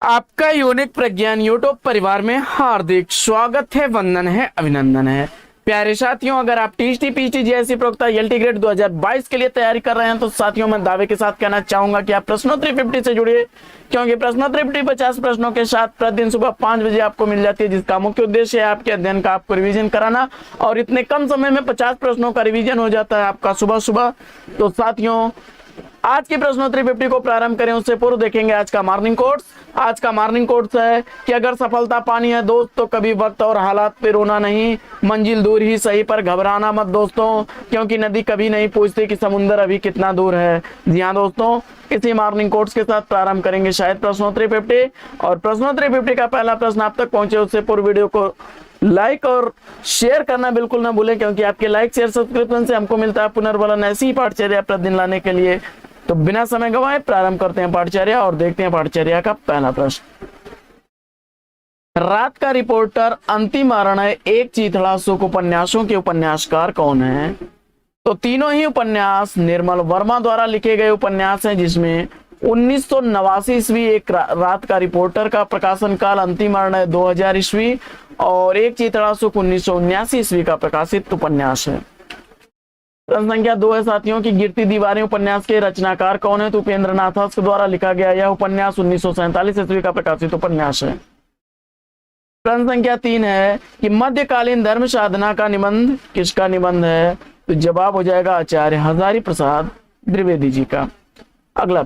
आपका यूनिक प्रज्ञान यूट्यूब परिवार में हार्दिक स्वागत है, वंदन है, अभिनंदन है। प्यारे साथियों, अगर आप टीएसटी पीएचडी जेएससी प्रोक्ता एलटी ग्रेड 2022 के लिए तैयारी कर रहे हैं तो साथियों मैं दावे के साथ कहना चाहूंगा कि आप प्रश्नोत्तरी 50 से जुड़िए, क्योंकि प्रश्नोत्तरी 50 प्रश्नों के साथ प्रतिदिन सुबह 5 बजे आपको मिल जाती है, जिसका मुख्य उद्देश्य है आपके अध्ययन का आपको रिवीजन कराना। और इतने कम समय में 50 प्रश्नों का रिवीजन हो जाता है आपका सुबह सुबह। तो साथियों, आज की प्रश्नोत्तरी 50 को प्रारंभ करें उससे पूर्व देखेंगे आज का मॉर्निंग कोट्स। आज का मॉर्निंग कोट्स है कि अगर सफलता पानी है दोस्त तो कभी वक्त और हालात पे रोना नहीं, मंजिल दूर ही सही पर घबराना मत दोस्तों, क्योंकि नदी कभी नहीं पूछती कि समुंदर अभी कितना दूर है। जी हाँ दोस्तों, इसी मॉर्निंग कोट्स के साथ प्रारंभ करेंगे शायद प्रश्नोत्तरी 50। और प्रश्नोत्तरी 50 का पहला प्रश्न आप तक पहुंचे उससे पूर्व वीडियो को लाइक और शेयर करना बिल्कुल ना भूलें, क्योंकि आपके लाइक शेयर सब्सक्रिप्शन से हमको मिलता है पुनर्बलन ऐसी ही पाठचर्या प्रतिदिन लाने के लिए। तो बिना समय गवाए प्रारंभ करते हैं पाठचर्या और देखते हैं पाठचर्या का पहला प्रश्न। रात का रिपोर्टर, अंतिम आरणय, एक चीथड़ा सुख उपन्यासों के उपन्यासकार कौन है? तो तीनों ही उपन्यास निर्मल वर्मा द्वारा लिखे गए उपन्यास हैं, जिसमें 1989 ईस्वी एक रात का रिपोर्टर का प्रकाशन काल, अंतिम आरणय 2000 ईस्वी और एक चीथड़ा सुख 1979 ईस्वी का प्रकाशित उपन्यास है। प्रश्न संख्या 2 है साथियों की गिरती दीवारें उपन्यास के रचनाकार कौन है? तो उपेंद्र नाथ हंस द्वारा लिखा गया यह उपन्यास 1947 ईस्वी का प्रकाशित उपन्यास है। प्रश्न संख्या 3 है कि मध्यकालीन धर्म साधना का निबंध किसका निबंध है? तो जवाब हो जाएगा आचार्य हजारी प्रसाद द्विवेदी जी का। अगला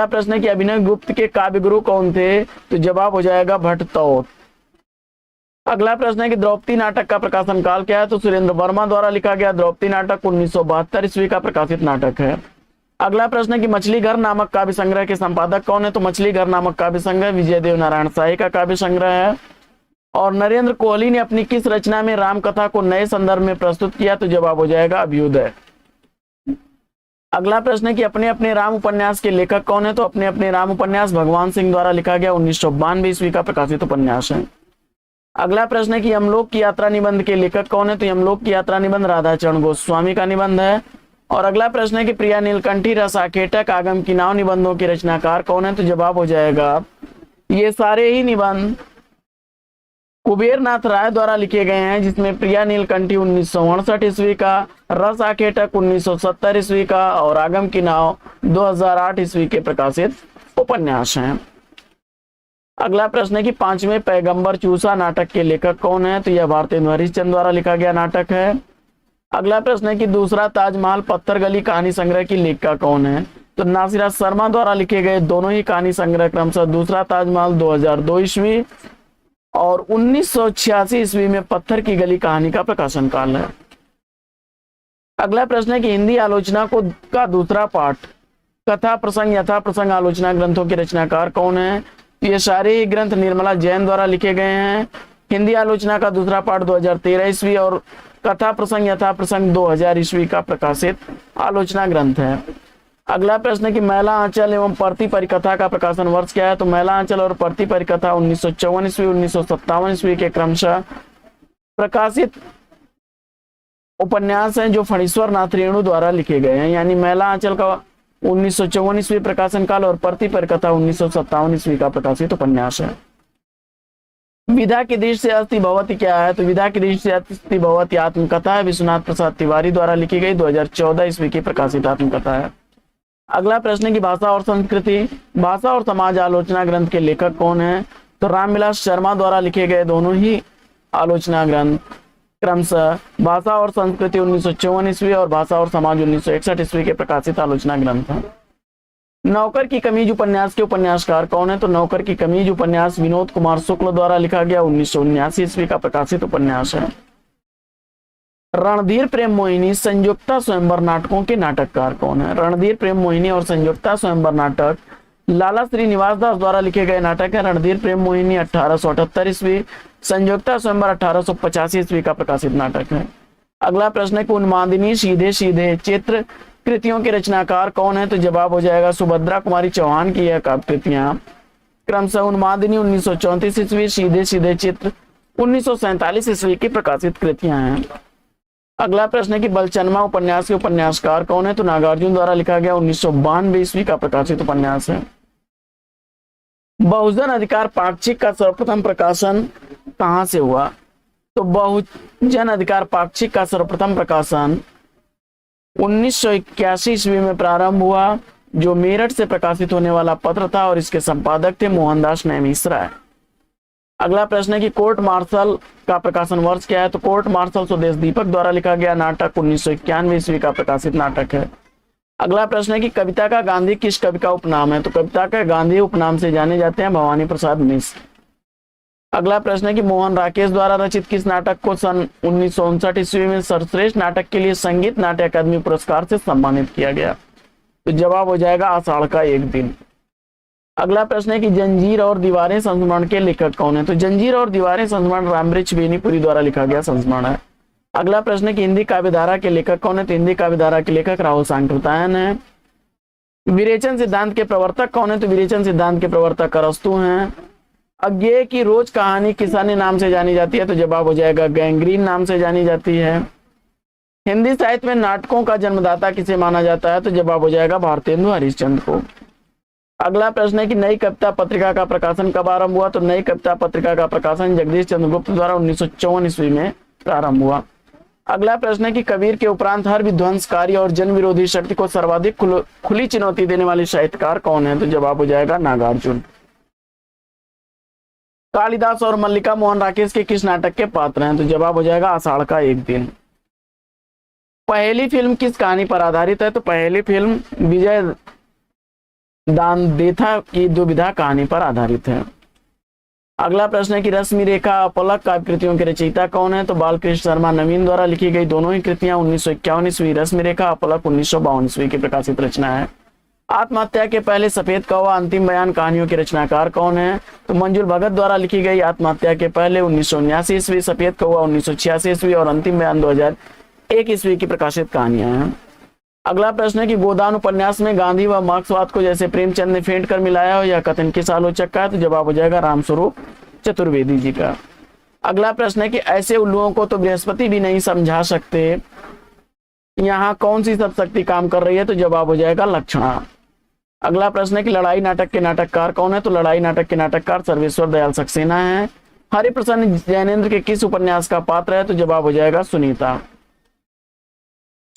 प्रश्न है कि अभिनव गुप्त के काव्य गुरु कौन थे? तो जवाब हो जाएगा भट्टतोत। अगला प्रश्न है कि द्रौपदी नाटक का प्रकाशन काल क्या है? तो सुरेंद्र वर्मा द्वारा लिखा गया द्रौपदी नाटक 1972 ईस्वी का प्रकाशित नाटक है। अगला प्रश्न है कि मछली घर नामक काव्य संग्रह के संपादक कौन है? तो मछली घर नामक काव्य संग्रह विजय देव नारायण शाही का काव्य संग्रह है। और नरेंद्र कोहली ने अपनी किस रचना में राम कथा को नए संदर्भ में प्रस्तुत किया? तो जवाब हो जाएगा अभ्युदय। अगला प्रश्न है कि अपने अपने राम उपन्यास के लेखक कौन है? तो अपने अपने राम उपन्यास भगवान सिंह द्वारा लिखा गया 1992 ईस्वी का प्रकाशित उपन्यास है। अगला प्रश्न है कि यमलोक की यात्रा निबंध के लेखक कौन है? तो यमलोक की यात्रा निबंध राधाचरण गोस्वामी का निबंध है। और अगला प्रश्न है कि प्रिया नीलकंठी, रसाखेटक, आगम की नाव निबंधों के रचनाकार कौन है? तो जवाब हो जाएगा ये सारे ही निबंध कुबेर नाथ राय द्वारा लिखे गए हैं, जिसमें प्रिया नीलकंठी 1968 ईस्वी का, रसाखेटक 1970 ईस्वी का और आगम की नाव 2008 ईस्वी के प्रकाशित उपन्यास हैं। अगला प्रश्न है कि 5वें पैगंबर चूसा नाटक के लेखक कौन है? तो यह भारतेंदु हरिश्चंद्र द्वारा लिखा गया नाटक है। अगला प्रश्न है कि दूसरा ताजमहल पत्थर गली कहानी संग्रह की लेखिका कौन है? तो नासिरा शर्मा द्वारा लिखे गए दोनों ही कहानी संग्रह क्रमशः दूसरा ताजमहल 2002 ईस्वी और 1986 ईस्वी में पत्थर की गली कहानी का प्रकाशन काल है। अगला प्रश्न है कि हिंदी आलोचना का दूसरा पाठ, कथा प्रसंग यथा प्रसंग आलोचना ग्रंथों के रचनाकार कौन है? ये सारे ही ग्रंथ निर्मला जैन द्वारा लिखे गए हैं। हिंदी आलोचना का दूसरा पाठ 2013 ईस्वी और कथा प्रसंग यथा प्रसंग 2000 ईस्वी का प्रकाशित आलोचना ग्रंथ है। अगला प्रश्न है कि मैला आंचल एवं परती परिकथा का प्रकाशन वर्ष क्या है? तो मैला आंचल और परती परिकथा 1954 ईस्वी 1957 ईस्वी के क्रमशः प्रकाशित उपन्यास हैं, जो फणीश्वर नाथ रेणु द्वारा लिखे गए हैं। यानी मैला आंचल का 1954 ईस्वी प्रकाशन काल और परती परिकथा 1957 ईस्वी का प्रकाशित उपन्यास है। विधा की दृष्टि से अस्ति भवति क्या है? तो विधा की दृष्टि से अस्ति भवति आत्मकथा है, विश्वनाथ प्रसाद तिवारी द्वारा लिखी गई 2014 ईस्वी की प्रकाशित आत्मकथा है। अगला प्रश्न है कि भाषा और संस्कृति, भाषा और समाज आलोचना ग्रंथ के लेखक कौन है? तो रामविलास शर्मा द्वारा लिखे गए दोनों ही आलोचना ग्रंथ क्रमशः भाषा और संस्कृति 1954 ईस्वी और भाषा और समाज 1961 ईस्वी के प्रकाशित आलोचना ग्रंथ हैं। नौकर की कमीज उपन्यास के उपन्यासकार कौन है? तो नौकर की कमीज उपन्यास विनोद कुमार शुक्ल द्वारा लिखा गया 1979 ईस्वी का प्रकाशित उपन्यास है। रणधीर प्रेम मोहिनी संयुक्ता स्वयंवर नाटकों के नाटककार कौन है? रणधीर प्रेम मोहिनी और संयुक्ता स्वयंवर नाटक लाला श्रीनिवास दास द्वारा लिखे गए नाटक है। रणधीर प्रेम मोहिनी 1878 ईस्वी, संयुक्ता स्वयंवर 1885 ईस्वी का प्रकाशित नाटक है। अगला प्रश्न है कि उन्मादिनी सीधे सीधे चित्र कृतियों के रचनाकार कौन है? तो जवाब हो जाएगा सुभद्रा कुमारी चौहान की यह काव्य कृतियां क्रमशः उन्मादिनी 1934 ईस्वी, सीधे सीधे चित्र 1947 ईस्वी की प्रकाशित कृतियां हैं। अगला प्रश्न है कि बलचनमा उपन्यास के उपन्यासकार कौन है? तो नागार्जुन द्वारा लिखा गया 1992 ईस्वी का प्रकाशित उपन्यास है। बहुजन अधिकार पाक्षिक का सर्वप्रथम प्रकाशन कहां से हुआ? तो बहुजन अधिकार पाक्षिक का सर्वप्रथम प्रकाशन 1981 ईस्वी में प्रारंभ हुआ, जो मेरठ से प्रकाशित होने वाला पत्र था और इसके संपादक थे मोहनदास नैमिष राय। अगला प्रश्न है कि कोर्ट मार्शल का प्रकाशन वर्ष क्या है? तो कोर्ट मार्शल स्वदेश दीपक द्वारा लिखा गया नाटक 1991 ईस्वी का प्रकाशित नाटक है। अगला प्रश्न है कि कविता का गांधी किस कवि का उपनाम है? तो कविता का गांधी उपनाम से जाने जाते हैं भवानी प्रसाद मिश्र। अगला प्रश्न है कि मोहन राकेश द्वारा रचित किस नाटक को सन 1959 ईस्वी में सर्वश्रेष्ठ नाटक के लिए संगीत नाट्य अकादमी पुरस्कार से सम्मानित किया गया? तो जवाब हो जाएगा आषाढ़ का एक दिन। अगला प्रश्न है कि जंजीर और दीवारें संस्मरण के लेखक कौन है? तो जंजीर और दीवारें संस्मरण रामवृक्ष बेनीपुरी द्वारा लिखा गया संस्मरण है। अगला प्रश्न है कि हिंदी काव्यधारा के लेखक कौन है? तो हिंदी काव्यधारा के लेखक राहुल सांकृत्यायन है। विरेचन सिद्धांत के प्रवर्तक कौन है? तो विरेचन सिद्धांत के प्रवर्तक अरस्तु हैं। अज्ञेय की रोज कहानी किस अन्य नाम से जानी जाती है? तो जवाब हो जाएगा गैंग्रीन नाम से जानी जाती है। हिंदी साहित्य में नाटकों का जन्मदाता किसे माना जाता है? तो जवाब हो जाएगा भारतेंदु हरिश्चंद्र को। अगला प्रश्न है कि नई कविता पत्रिका का प्रकाशन कब आरंभ हुआ? तो नई कविता पत्रिका का प्रकाशन जगदीश चंद्र गुप्त द्वारा 1954 ईस्वी में प्रारंभ हुआ। अगला प्रश्न है कि कबीर के उपरांत हर विध्वंसकारी और जन विरोधी शक्ति को सर्वाधिक खुली चुनौती देने वाले साहित्यकार कौन है? तो जवाब हो जाएगा नागार्जुन। कालिदास और मल्लिका मोहन राकेश के किस नाटक के पात्र हैं? तो जवाब हो जाएगा आषाढ़ का एक दिन। पहली फिल्म किस कहानी पर आधारित है? तो पहली फिल्म विजय दानदेथा की दुविधा कहानी पर आधारित है। अगला प्रश्न है कि रश्मि रेखा अपलक काव्य कृतियों के रचयिता कौन है? तो बालकृष्ण शर्मा नवीन द्वारा लिखी गई दोनों ही कृतियां 1951 ईस्वी, रश्मि रेखा अपलक 1952 ईस्वी की प्रकाशित रचना है। आत्महत्या के पहले सफेद कौवा अंतिम बयान कहानियों के रचनाकार कौन है? तो मंजुल भगत द्वारा लिखी गई आत्महत्या के पहले 1979 ईस्वी, सफेद कौवा 1986 ईस्वी और अंतिम बयान 2001 ईस्वी की प्रकाशित कहानियां हैं। अगला प्रश्न है कि गोदान उपन्यास में गांधी व मार्क्सवाद को जैसे प्रेमचंद ने फेंट कर मिलाया हो, यह कथन किस आलोचक का है? तो जवाब हो जाएगा रामस्वरूप चतुर्वेदी जी का। अगला प्रश्न है कि ऐसे उल्लुओं को तो बृहस्पति भी नहीं समझा सकते, यहाँ कौन सी सब शक्ति काम कर रही है? तो जवाब हो जाएगा लक्षणा। अगला प्रश्न है कि लड़ाई नाटक के नाटककार कौन है? तो लड़ाई नाटक के नाटककार सर्वेश्वर दयाल सक्सेना है। हरिप्रसन्न जैनेन्द्र के किस उपन्यास का पात्र है? तो जवाब हो जाएगा सुनीता।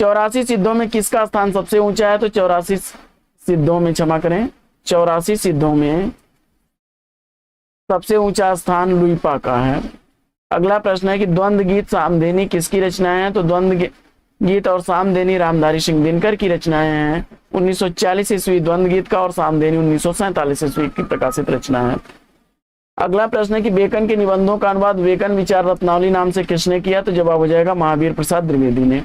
84 सिद्धों में किसका स्थान सबसे ऊंचा है? तो 84 सिद्धों में, क्षमा करें, 84 सिद्धों में सबसे ऊंचा स्थान लुइपा का है। अगला प्रश्न है कि द्वंद्व गीत सामधेनी किसकी रचनाएं हैं? तो द्वंद्व गीत और सामधेनी रामधारी सिंह दिनकर की रचनाएं हैं। 1940 ईस्वी द्वंद्व गीत का और सामधेनी 1947 ईस्वी की प्रकाशित रचना है। अगला प्रश्न है कि बेकन के निबंधों का अनुवाद बेकन विचार रत्नावली नाम से किसने किया? तो जवाब हो जाएगा महावीर प्रसाद द्विवेदी ने।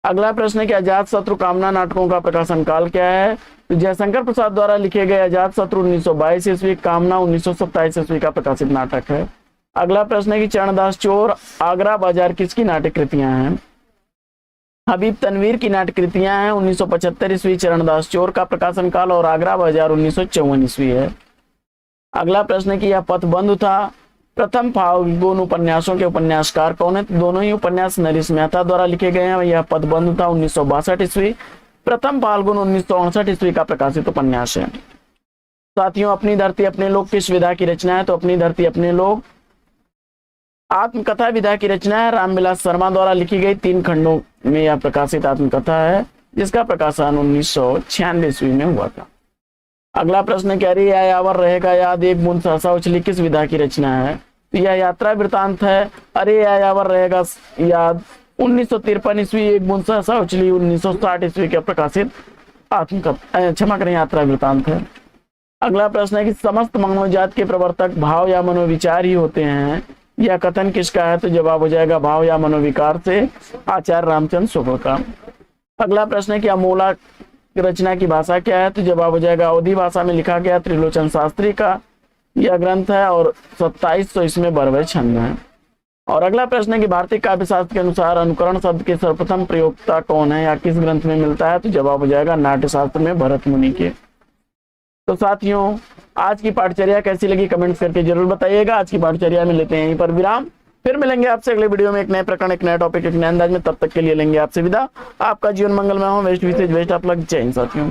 अगला प्रश्न है कि अजात शत्रु कामना नाटकों का प्रकाशन काल क्या है? तो जयशंकर प्रसाद द्वारा लिखे गए अजात शत्रु 1922 ईस्वी, कामना 1927 ईस्वी का प्रकाशित नाटक है। अगला प्रश्न है कि चरणदास चोर आगरा बाजार किसकी नाटक कृतियां हैं? हबीब तनवीर की नाटक कृतियां हैं। 1975 ईस्वी चरणदास चोर का प्रकाशन काल और आगरा बाजार 1954 ईस्वी है। अगला प्रश्न है कि यह पथबंध था प्रथम फाल्गुन उपन्यासों के उपन्यासकार कौन है? तो दोनों ही उपन्यास नरेश मेहता द्वारा लिखे गए हैं। यह पथबंध था 1962 ईस्वी, प्रथम फाल्गुन 1968 ईस्वी का प्रकाशित उपन्यास है। साथियों, अपनी धरती अपने लोग किस विधा की रचना है? तो अपनी धरती अपने लोग आत्मकथा विधा की रचना है। रामविलास शर्मा द्वारा लिखी गई 3 खंडों में यह प्रकाशित आत्मकथा है, जिसका प्रकाशन 1996 ईस्वी में हुआ था। अगला प्रश्न क्या अरे यायावर रहेगा याद एक बूंद सहसा उछली किस विधा की रचना है? तो यह यात्रा वृतांत है। अरे यायावर रहेगा याद 1953 ईस्वी, एक बूंद सहसा उछली 1960 ईस्वी के प्रकाशित आत्मकथा, क्षमा करें, यात्रा वृतांत है। अगला प्रश्न है कि समस्त मानवजात के प्रवर्तक भाव या मनोविचार ही होते हैं, यह कथन किसका है? तो जवाब हो जाएगा भाव या मनोविकार से आचार्य रामचंद्र शुक्ल का। अगला प्रश्न है कि अमोला रचना की भाषा क्या है? तो जवाब हो जाएगा अवधी भाषा में लिखा गया त्रिलोचन शास्त्री का यह ग्रंथ है और 2700 इसमें बरवे छंद है। और अगला प्रश्न है कि भारतीय काव्य शास्त्र के अनुसार अनुकरण शब्द के सर्वप्रथम प्रयोक्ता कौन है या किस ग्रंथ में मिलता है? तो जवाब हो जाएगा नाट्य शास्त्र में भरत मुनि के। तो साथियों, आज की पाठचर्या कैसी लगी कमेंट्स करके जरूर बताइएगा। आज की पाठचर्या में लेते हैं यहीं पर विराम, फिर मिलेंगे आपसे अगले वीडियो में एक नए प्रकरण, एक नया टॉपिक, एक नए अंदाज में। तब तक के लिए लेंगे आपसे विदा। आपका जीवन मंगलमय हो। वेस्ट विशेष बेस्ट आप लग। जय हिंद साथियों।